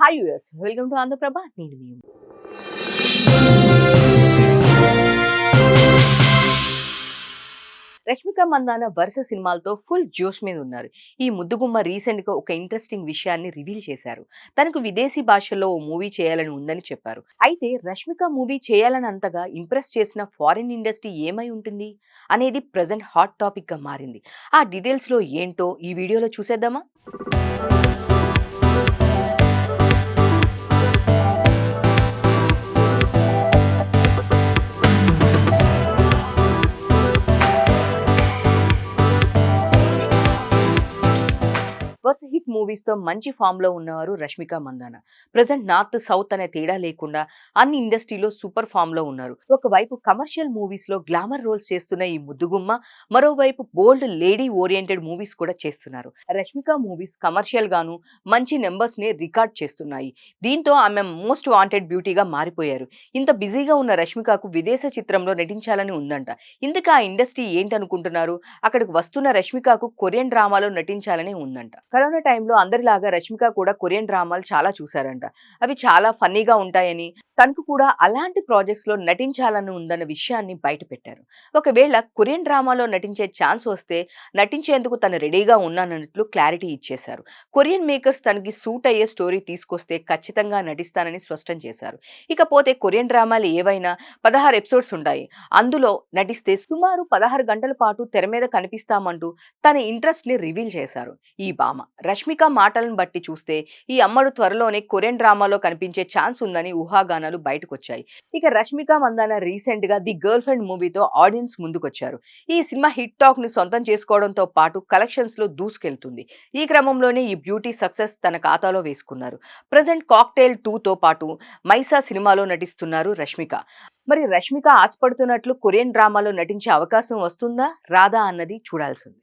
Hi viewers, welcome to Andhraprabha. నేను మీ ఉమ. రష్మిక మందాన వరుస సినిమాలతో ఫుల్ జోష్ మీద ఉన్నారు. ఈ ముద్దుగుమ్మ రీసెంట్ గా ఒక ఇంట్రెస్టింగ్ విషయాన్ని రివీల్ చేశారు. తనకు విదేశీ భాషల్లో ఓ మూవీ చేయాలని ఉందని చెప్పారు. అయితే రష్మిక మూవీ చేయాలని అంతగా ఇంప్రెస్ చేసిన ఫారిన్ ఇండస్ట్రీ ఏమై ఉంటుంది అనేది ప్రజెంట్ హాట్ టాపిక్ గా మారింది. ఆ డీటెయిల్స్ లో ఏంటో ఈ వీడియోలో చూసేద్దామా? వరుస హిట్ మూవీస్ తో మంచి ఫామ్ లో ఉన్నవారు Rashmika Mandanna. Present north south అనే తేడా లేకుండా అన్ని ఇండస్ట్రీలో సూపర్ ఫామ్ లో ఉన్నారు. ఒకవైపు కమర్షియల్ మూవీస్ లో గ్లామర్ రోల్స్ చేస్తున్న ఈ ముద్దుగుమ్మ, మరోవైపు బోల్డ్ లేడీ ఓరియంటెడ్ మూవీస్ కూడా చేస్తున్నారు. రష్మిక మూవీస్ కమర్షియల్ గాను మంచి నెంబర్స్ ని రికార్డ్ చేస్తున్నాయి. దీంతో ఆమె మోస్ట్ వాంటెడ్ బ్యూటీగా మారిపోయారు. ఇంత బిజీగా ఉన్న రష్మికకు విదేశ చిత్రంలో నటించాలని ఉందంట. ఇందుకు ఆ ఇండస్ట్రీ ఏంటనుకుంటున్నారు? అక్కడికి వస్తున్న రష్మికకు కొరియన్ డ్రామాలో నటించాలని ఉందంట. కరోనా టైంలో అందరిలాగా రష్మిక కూడా కొరియన్ డ్రామాలు చాలా చూశారంట. అవి చాలా ఫన్నీగా ఉంటాయని, తనకు కూడా అలాంటి ప్రాజెక్ట్స్ లో నటించాలని ఉందన్న విషయాన్ని బయట పెట్టారు. ఒకవేళ కొరియన్ డ్రామాలో నటించే ఛాన్స్ వస్తే నటించేందుకు తను రెడీగా ఉన్నానన్నట్లు క్లారిటీ ఇచ్చేశారు. కొరియన్ మేకర్స్ తనకి సూట్ అయ్యే స్టోరీ తీసుకొస్తే ఖచ్చితంగా నటిస్తానని స్పష్టం చేశారు. ఇకపోతే కొరియన్ డ్రామాలు ఏవైనా 16 ఎపిసోడ్స్ ఉంటాయి. అందులో నటిస్తే సుమారు 16 గంటల పాటు తెర మీద కనిపిస్తామంటూ తన ఇంట్రెస్ట్ ని రివీల్ చేశారు ఈ భామ. రష్మిక మాటలను బట్టి చూస్తే ఈ అమ్మడు త్వరలోనే కొరియన్ డ్రామాలో కనిపించే ఛాన్స్ ఉందని ఊహాగానాలు బయటకొచ్చాయి. ఇక రష్మిక మందాన రీసెంట్ గా ది గర్ల్ ఫ్రెండ్ మూవీతో ఆడియన్స్ ముందుకొచ్చారు. ఈ సినిమా హిట్ టాక్ ని సొంతం చేసుకోవడంతో పాటు కలెక్షన్స్ లో దూసుకెళ్తుంది. ఈ క్రమంలోనే ఈ బ్యూటీ సక్సెస్ తన ఖాతాలో వేసుకున్నారు. ప్రజెంట్ కాక్టైల్ 2 తో పాటు మైసా సినిమాలో నటిస్తున్నారు రష్మిక. మరి రష్మిక ఆశపడుతున్నట్లు కొరియన్ డ్రామాలో నటించే అవకాశం వస్తుందా రాదా అన్నది చూడాల్సింది.